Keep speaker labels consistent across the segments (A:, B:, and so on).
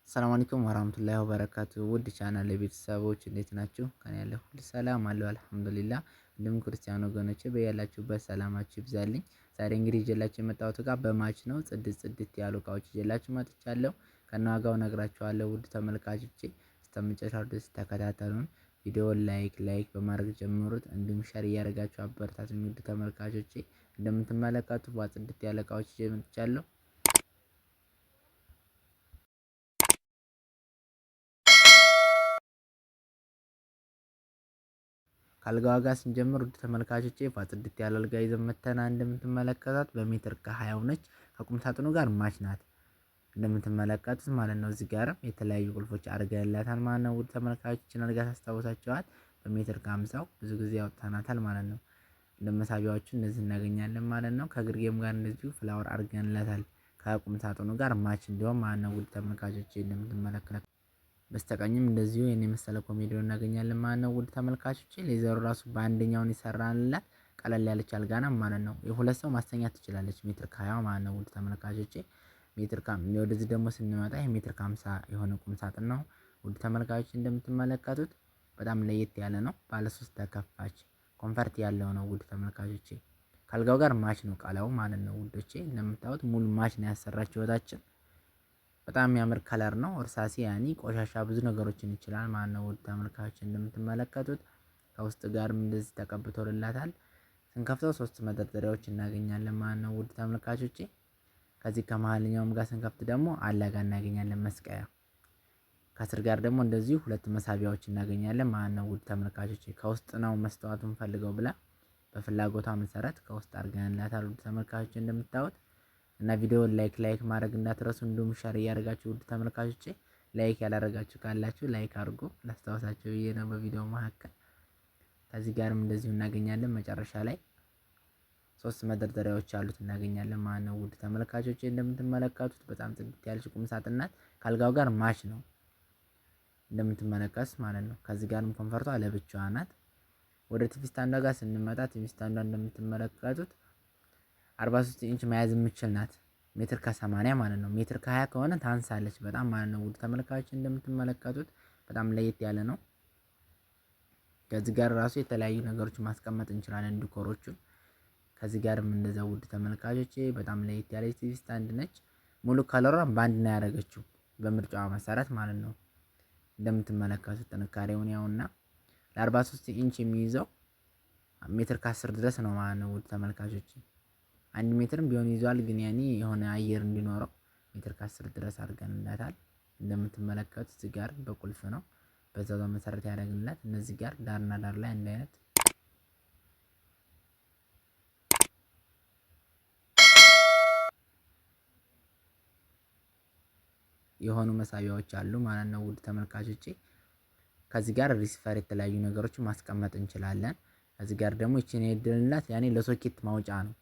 A: ሰላም አለይኩም ወራህመቱላሂ ወበረካቱ ውድ ቻናል ቤተሰቦች እንዴት ናችሁ? ከኔ ያለው ሁሉ ሰላም አለው አልሐምዱሊላህ። እንዲሁም ክርስቲያን ወገኖቼ በያላችሁበት ሰላማችሁ ይብዛልኝ። ዛሬ እንግዲህ ይዤላችሁ የመጣሁት እቃ በማች ነው። ጽድት ያሉ እቃዎች ይዤላችሁ መጥቻለሁ። ከነዋጋው እነግራችኋለሁ። ውድ ተመልካቾቼ እስከመጨረሻው ድረስ ተከታተሉን። ቪዲዮውን ላይክ በማድረግ ጀምሩት። እንዲሁም ሸር እያደረጋችሁ አበረታቱኝ። ውድ ተመልካቾቼ እንደምትመለከቱት ጽድት ያለ እቃዎች ይዤ መጥቻለሁ። ከአልጋ ዋጋ ስንጀምር ውድ ተመልካቾቼ ጽድት ያለ አልጋ ይዘን መተናል። እንደምትመለከቷት በሜትር ከ20 ነች። ከቁም ሳጥኑ ጋር ማች ናት እንደምትመለከቱት ማለት ነው። እዚህ ጋርም የተለያዩ ቁልፎች አድርገንላታል ማለት ነው። ውድ ተመልካቾችን አልጋ ታስታውሳቸዋል። በሜትር ከ50 ብዙ ጊዜ ያወጣናታል ማለት ነው። እንደመሳቢያዎቹ እንደዚህ እናገኛለን ማለት ነው። ከግርጌም ጋር እንደዚሁ ፍላወር አድርገንላታል ከቁም ሳጥኑ ጋር ማች እንዲሆን ማለት ነው። ውድ ተመልካቾቼ እንደምትመለከቱት በስተቀኝም እንደዚሁ የኔ መሰለ ኮሜዲዮ እናገኛለን ማለት ነው። ውድ ተመልካቾቼ ሌዘሩ ራሱ በአንደኛውን ይሰራንላት ቀለል ያለች አልጋ ናት ማለት ነው። የሁለት ሰው ማስተኛት ትችላለች ሜትር ከ20 ማለት ነው። ውድ ተመልካቾቼ ወደዚህ ደግሞ ስንመጣ ይሄ ሜትር ከ50 የሆነ ቁም ሳጥን ነው። ውድ ተመልካቾች እንደምትመለከቱት በጣም ለየት ያለ ነው። ባለ 3 ተከፋች ኮንፈርት ያለው ነው። ውድ ተመልካቾቼ ከአልጋው ጋር ማች ነው ቃላው ማለት ነው። ውዶቼ እንደምታዩት ሙሉ ማች ነው ያሰራችው ወታችን በጣም የሚያምር ከለር ነው። እርሳሴ ያኒ ቆሻሻ ብዙ ነገሮችን ይችላል ማለት ነው። ውድ ተመልካቾች እንደምትመለከቱት ከውስጥ ጋርም እንደዚህ ተቀብቶላታል። ስንከፍተው 3 መደርደሪያዎች እናገኛለን ማለት ነው። ውድ ተመልካቾቼ ከዚህ ከመሃልኛውም ጋር ስንከፍት ደግሞ አላጋ እናገኛለን መስቀያ። ከስር ጋር ደግሞ እንደዚሁ 2 መሳቢያዎች እናገኛለን ማለት ነው። ውድ ተመልካቾቼ ከውስጥ ነው መስተዋቱን ፈልገው ብላ በፍላጎቷ መሰረት ከውስጥ አድርገንላታል። ውድ ተመልካቾቼ እንደምታዩት እና ቪዲዮውን ላይክ ማድረግ እንዳትረሱ። እንዲሁም ሸር እያደረጋችሁ ውድ ተመልካቾቼ ላይክ ያላደረጋችሁ ካላችሁ ላይክ አድርጉ። ላስታውሳችሁ ብዬ ነው በቪዲዮ መካከል። ከዚህ ጋርም እንደዚሁ እናገኛለን መጨረሻ ላይ 3 መደርደሪያዎች አሉት እናገኛለን ማለት ነው። ውድ ተመልካቾቼ እንደምትመለከቱት በጣም ጽድት ያለች ቁም ሳጥን ናት። ከአልጋው ጋር ማች ነው እንደምትመለከቱት ማለት ነው። ከዚህ ጋርም ኮንፈርቷ ለብቻዋ ናት። ወደ ቲቪ ስታንዷ ጋር ስንመጣ ቲቪ ስታንዷ እንደምትመለከቱት 43 ኢንች መያዝ የምችል ናት። ሜትር ከ80 ማለት ነው። ሜትር ከ20 ከሆነ ታንሳለች በጣም ማለት ነው። ውድ ተመልካቾች እንደምትመለከቱት በጣም ለየት ያለ ነው። ከዚህ ጋር ራሱ የተለያዩ ነገሮች ማስቀመጥ እንችላለን ዲኮሮቹን። ከዚህ ጋርም እንደዛ ውድ ተመልካቾቼ በጣም ለየት ያለ ቲቪ ስታንድ ነች። ሙሉ ከለሯን ባንድ ነው ያደረገችው በምርጫዋ መሰረት ማለት ነው። እንደምትመለከቱት ጥንካሬውን ያውና ለ43 ኢንች የሚይዘው ሜትር ከ10 ድረስ ነው ማለት ነው። ውድ ተመልካቾቼ 1 ሜትርም ቢሆን ይዟል፣ ግን ያኔ የሆነ አየር እንዲኖረው ሜትር ከ10 ድረስ አድርገንላታል። እንደምትመለከቱት እዚህ ጋር በቁልፍ ነው በዛው መሰረት ያደረግንላት። እነዚህ ጋር ዳርና ዳር ላይ አንድ አይነት የሆኑ መሳቢያዎች አሉ ማለት ነው። ውድ ተመልካቾቼ ከዚህ ጋር ሪሲቨር የተለያዩ ነገሮችን ማስቀመጥ እንችላለን። ከዚህ ጋር ደግሞ ይቺን የድልላት ያኔ ለሶኬት ማውጫ ነው።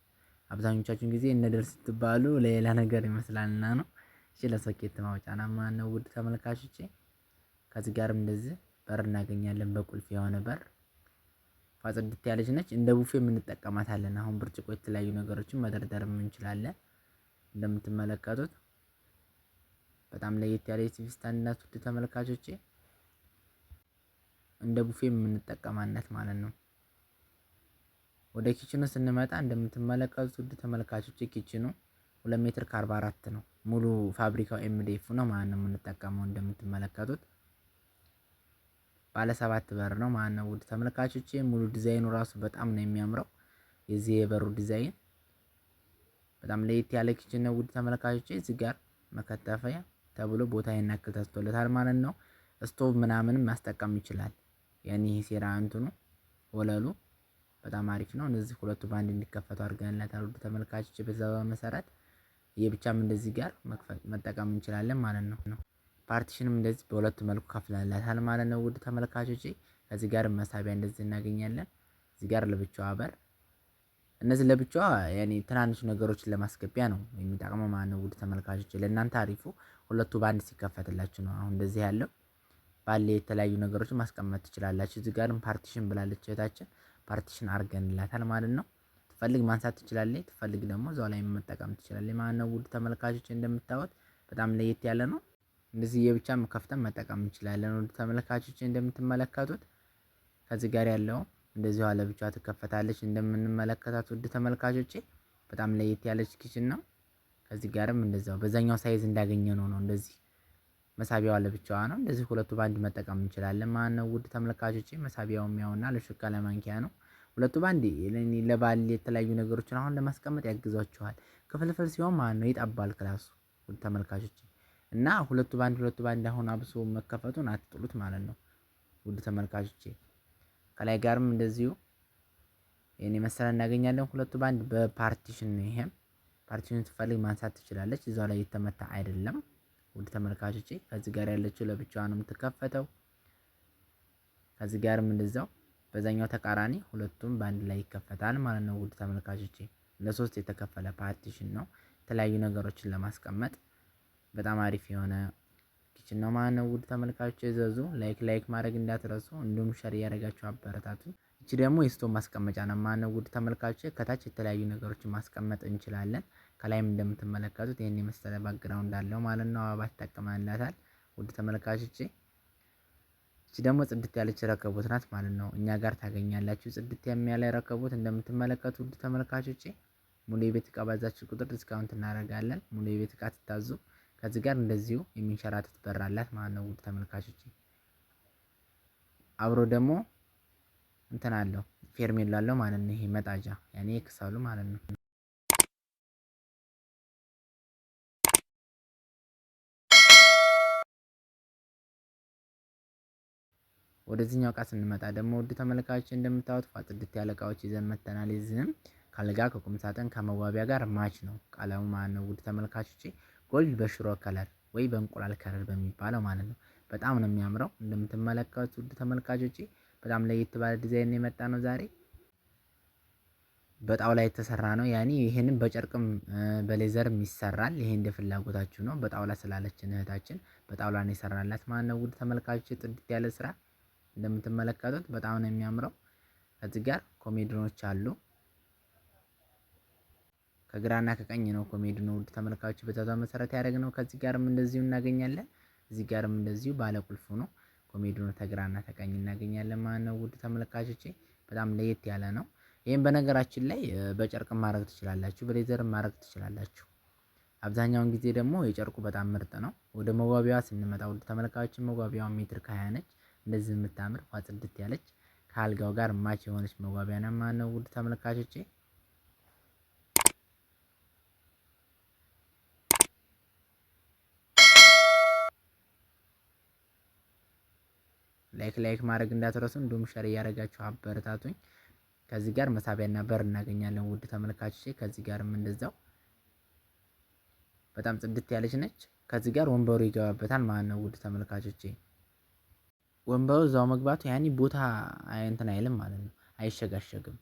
A: አብዛኞቻችን ጊዜ እነደር ስትባሉ ለሌላ ነገር ይመስላልና ነው። እሺ ለሶኬት ማውጫ ነው ማለት ነው። ውድ ተመልካቾቼ ከዚህ ጋርም እንደዚህ በር እናገኛለን። በቁልፍ የሆነ በር ጽድት ያለች ነች። እንደ ቡፌ የምንጠቀማታለን። አሁን ብርጭቆ የተለያዩ ነገሮችን መደርደርም እንችላለን። እንደምትመለከቱት በጣም ለየት ያለ ቲቪ ስታንድ ናት። ውድ ተመልካቾቼ እንደ ቡፌ የምንጠቀማነት ማለት ነው። ወደ ኪችኑ ስንመጣ እንደምትመለከቱት ውድ ተመልካቾቼ ኪችኑ 2 ሜትር ከ44 ነው። ሙሉ ፋብሪካው ኤምዲኤፍ ነው ማለት ነው የምንጠቀመው። እንደምትመለከቱት ባለ 7 በር ነው ማለት ነው። ውድ ተመልካቾቼ ሙሉ ዲዛይኑ ራሱ በጣም ነው የሚያምረው። የዚህ የበሩ ዲዛይን በጣም ለየት ያለ ኪችን ነው። ውድ ተመልካቾቼ እዚህ ጋር መከተፊያ ተብሎ ቦታ ያናክል ተስቶለታል ማለት ነው። ስቶቭ ምናምንም ማስጠቀም ይችላል። ያኔ ሴራ እንትኑ ወለሉ በጣም አሪፍ ነው። እነዚህ ሁለቱ ባንድ እንዲከፈቱ አድርገንላታል። ውድ ተመልካቾች በዛው መሰረት የብቻም እንደዚህ ጋር መጠቀም እንችላለን ማለት ነው። ፓርቲሽንም እንደዚህ በሁለት መልኩ ከፍለንላታል ማለት ነው። ውድ ተመልካቾች ከዚህ ጋር መሳቢያ እንደዚህ እናገኛለን። እዚህ ጋር ለብቻዋ በር፣ እነዚህ ለብቻዋ ያኔ ትናንሽ ነገሮችን ለማስገቢያ ነው የሚጠቅመው ማለት ነው። ውድ ተመልካቾች ለእናንተ አሪፉ ሁለቱ ባንድ ሲከፈትላችሁ ነው። አሁን እንደዚህ ያለው ባለ የተለያዩ ነገሮችን ማስቀመጥ ትችላላችሁ። እዚህ ጋርም ፓርቲሽን ብላለች እህታችን ፓርቲሽን አድርገንላታል ማለት ነው። ትፈልግ ማንሳት ትችላለች፣ ትፈልግ ደግሞ እዛው ላይ መጠቀም ትችላለች ማለት ነው። ውድ ተመልካቾች እንደምታዩት በጣም ለየት ያለ ነው። እንደዚህ የብቻም ከፍተን መጠቀም እንችላለን። ውድ ተመልካቾቼ እንደምትመለከቱት ከዚህ ጋር ያለው እንደዚሁ አለ ብቻዋ ትከፈታለች። እንደምንመለከታት ውድ ተመልካቾቼ በጣም ለየት ያለች ኪችን ነው። ከዚህ ጋርም እንደዛው በዛኛው ሳይዝ እንዳገኘነው ነው። እንደዚህ መሳቢያዋ ለብቻዋ ነው። እንደዚህ ሁለቱ ባንድ መጠቀም እንችላለን ማለት ነው። ውድ ተመልካቾቼ መሳቢያውም ያውና ለሹካ ለማንኪያ ነው። ሁለቱ ባንድ ለባል የተለያዩ ነገሮችን አሁን ለማስቀመጥ ያግዟችኋል። ክፍልፍል ሲሆን ማለት ነው ይጠባል ክላሱ ውድ ተመልካቾቼ እና ሁለቱ ባንድ አሁን አብሶ መከፈቱን አትጥሉት ማለት ነው። ውድ ተመልካቾቼ ከላይ ጋርም እንደዚሁ ይሄን የመሰለ እናገኛለን። ሁለቱ ባንድ በፓርቲሽን ነው። ይሄም ፓርቲሽን ስትፈልግ ማንሳት ትችላለች። እዛው ላይ የተመታ አይደለም። ውድ ተመልካቾቼ ከዚህ ጋር ያለችው ለብቻዋ ነው የምትከፈተው። ከዚህ ጋርም እንደዛው በዛኛው ተቃራኒ ሁለቱም ባንድ ላይ ይከፈታል ማለት ነው። ውድ ተመልካቾቼ ለሶስት የተከፈለ ፓርቲሽን ነው። የተለያዩ ነገሮችን ለማስቀመጥ በጣም አሪፍ የሆነ ኪችን ነው ማለት ነው። ውድ ተመልካቾቼ እዘዙ። ላይክ ማድረግ እንዳትረሱ፣ እንዲሁም ሸር እያደረጋችሁ አበረታቱኝ። እቺ ደግሞ የስቶቭ ማስቀመጫ ነው ማለት ነው። ውድ ተመልካቾቼ ከታች የተለያዩ ነገሮችን ማስቀመጥ እንችላለን። ከላይም እንደምትመለከቱት ይሄን የመሰለ ባክግራውንድ አለው ማለት ነው። አበባ ተጠቅመንላታል። ውድ ተመልካቾቼ እቺ ደግሞ ጽድት ያለች ረከቦት ናት ማለት ነው። እኛ ጋር ታገኛላችሁ ጽድት ያለ ረከቦት እንደምትመለከቱት ውድ ተመልካቾቼ ሙሉ የቤት እቃ ባዛችሁ ቁጥር ዲስካውንት እናደርጋለን። ሙሉ የቤት እቃ ትታዙ ከዚህ ጋር እንደዚሁ የሚንሸራተት በር አላት ማለት ነው። ውድ ተመልካቾቼ አብሮ ደግሞ እንትን አለው ፌርሜሎ አለው ማለት ነው። ይሄ መጣጃ ያኔ ክሰሉ ማለት ነው። ወደዚህኛው እቃ ስንመጣ ደግሞ ውድ ተመልካቾች እንደምታዩት ጽድት ያለ እቃዎች ይዘን መተናል። ይዝም ካልጋ ከቁም ሳጥን ከመዋቢያ ጋር ማች ነው ቀለሙ ማለት ነው። ውድ ተመልካቾቼ ጎልድ በሽሮ ከለር ወይ በእንቁላል ከለር በሚባለው ማለት ነው። በጣም ነው የሚያምረው እንደምትመለከቱት ውድ ተመልካቾቼ በጣም ለየት ባለ ዲዛይን የመጣ ነው ዛሬ። በጣውላ የተሰራ ነው። ያኔ ይሄንን በጨርቅም በሌዘርም ይሰራል። ይሄ እንደ ፍላጎታችሁ ነው። በጣውላ ስላለችን እህታችን በጣውላ ነው የሰራላት ማለት ነው። ውድ ተመልካቾቼ ጽድት ያለ ስራ እንደምትመለከቱት በጣም ነው የሚያምረው። ከዚህ ጋር ኮሜዲኖች አሉ። ከግራና ከቀኝ ነው ኮሜዲኖ ውድ ተመልካቾች በዛው መሰረት ያደረግነው። ከዚህ ጋርም እንደዚሁ እናገኛለን። እዚህ ጋርም እንደዚሁ ባለ ቁልፉ ነው ኮሜዲኖ ከግራና ከቀኝ እናገኛለን ማለት ነው። ውድ ተመልካቾቼ በጣም ለየት ያለ ነው። ይሄን በነገራችን ላይ በጨርቅ ማድረግ ትችላላችሁ፣ በሌዘርም ማድረግ ትችላላችሁ። አብዛኛውን ጊዜ ደግሞ የጨርቁ በጣም ምርጥ ነው። ወደ መዋቢያዋ ስንመጣ ውድ ተመልካቾች መዋቢያዋ ሜትር ከ20 ነች። እንደዚህ የምታምር ጽድት ያለች ከአልጋው ጋር ማች የሆነች መዋቢያ ነው ማለት ነው። ውድ ተመልካቾቼ ላይክ ማድረግ እንዳትረሱ፣ እንዲሁም ሸር እያደረጋችሁ አበረታቱኝ። ከዚህ ጋር መሳቢያና በር እናገኛለን ውድ ተመልካቾቼ። ከዚህ ጋርም እንደዛው በጣም ጽድት ያለች ነች። ከዚህ ጋር ወንበሩ ይገባበታል ማለት ነው። ውድ ተመልካቾቼ ወንበሩ እዛው መግባቱ ያኔ ቦታ እንትን አይልም ማለት ነው፣ አይሸጋሸግም።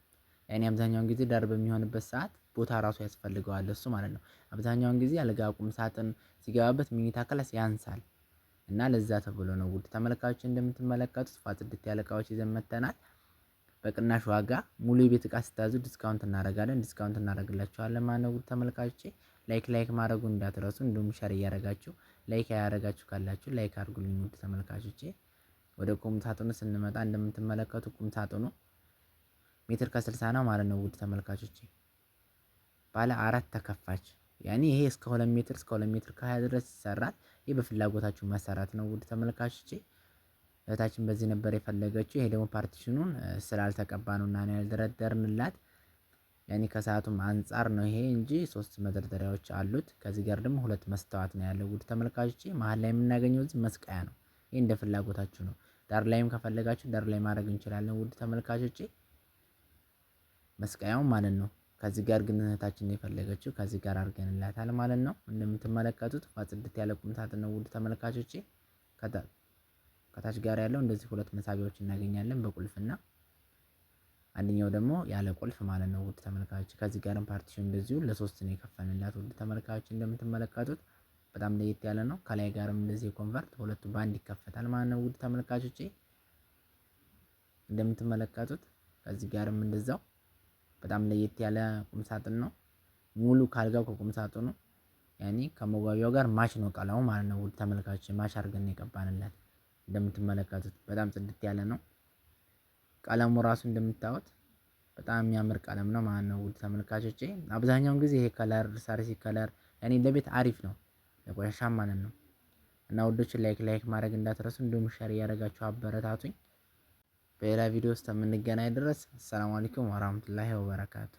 A: ያኔ አብዛኛውን ጊዜ ዳር በሚሆንበት ሰዓት ቦታ ራሱ ያስፈልገዋል እሱ ማለት ነው። አብዛኛውን ጊዜ አልጋ ቁም ሳጥን ሲገባበት መኝታ ክላስ ያንሳል እና ለዛ ተብሎ ነው። ውድ ተመልካቾች እንደምትመለከቱት ጽድት ያለ እቃዎች ይዘን መጥተናል። በቅናሽ ዋጋ ሙሉ የቤት እቃ ስታዙ ዲስካውንት እናደርግላችኋለን ማለት ነው። ውድ ተመልካቾቼ ላይክ ማድረጉን እንዳትረሱ፣ እንዲሁም ሸር እያደረጋችሁ ላይክ ያደረጋችሁ ካላችሁ ላይክ አድርጉልኝ። ውድ ተመልካቾቼ ወደ ቁም ሳጥኑ ስንመጣ እንደምትመለከቱ ቁም ሳጥኑ ሜትር ከ60 ነው ማለት ነው። ውድ ተመልካቾቼ ባለ 4 ተከፋች ያኔ ይሄ እስከ 2 ሜትር እስከ 2 ሜትር ከ20 ድረስ ይሰራል። ይሄ በፍላጎታችሁ መሰራት ነው። ውድ ተመልካቾቼ እህታችን በዚህ ነበር የፈለገችው። ይሄ ደግሞ ፓርቲሽኑን ስላልተቀባ ነው እና ያልደረደርንላት ያኔ ከሰዓቱም አንፃር ነው ይሄ እንጂ 3 መደርደሪያዎች አሉት። ከዚህ ጋር ደግሞ 2 መስተዋት ነው ያለው። ውድ ተመልካቾቼ መሀል ላይ የምናገኘው እዚህ መስቀያ ነው። ይሄ እንደ ፍላጎታችሁ ነው። ዳር ላይም ከፈለጋችሁ ዳር ላይ ማድረግ እንችላለን። ውድ ተመልካቾቼ መስቀያው ማለት ነው። ከዚህ ጋር ግን እህታችን የፈለገችው ከዚህ ጋር አድርገንላታል ማለት ነው። እንደምትመለከቱት ጽድት ያለ ቁም ሳጥን ነው። ውድ ተመልካቾቼ ከታች ጋር ያለው እንደዚህ 2 መሳቢያዎች እናገኛለን በቁልፍና አንደኛው ደግሞ ያለ ቁልፍ ማለት ነው። ውድ ተመልካቾች ከዚህ ጋርም ፓርቲሽን እንደዚሁ ለ3 ነው የከፈንላት። ውድ ተመልካቾች እንደምትመለከቱት በጣም ለየት ያለ ነው። ከላይ ጋርም እንደዚህ ኮንቨርት ሁለቱ ባንድ ይከፈታል ማለት ነው። ውድ ተመልካቾቼ እንደምትመለከቱት ከዚህ ጋርም እንደዛው በጣም ለየት ያለ ቁም ሳጥን ነው። ሙሉ ካልጋው ከቁም ሳጥኑ ያኔ ከመዋቢያው ጋር ማች ነው ቀለሙ ማለት ነው። ውድ ተመልካቾች ማች አድርገን የቀባንለት እንደምትመለከቱት በጣም ጽድት ያለ ነው። ቀለሙ ራሱ እንደምታዩት በጣም የሚያምር ቀለም ነው ማለት ነው። ውድ ተመልካቾቼ አብዛኛውን ጊዜ ይሄ ከለር ሳርሲ ከለር ያኔ ለቤት አሪፍ ነው ለቆሻሻ ማለት ነው። እና ውዶች ላይክ ማድረግ እንዳትረሱ እንዲሁም ሼር እያደረጋችሁ አበረታቱኝ። በሌላ ቪዲዮ ውስጥ የምንገናኝ ድረስ ሰላም አለይኩም ወራህመቱላሂ ወበረካቱ።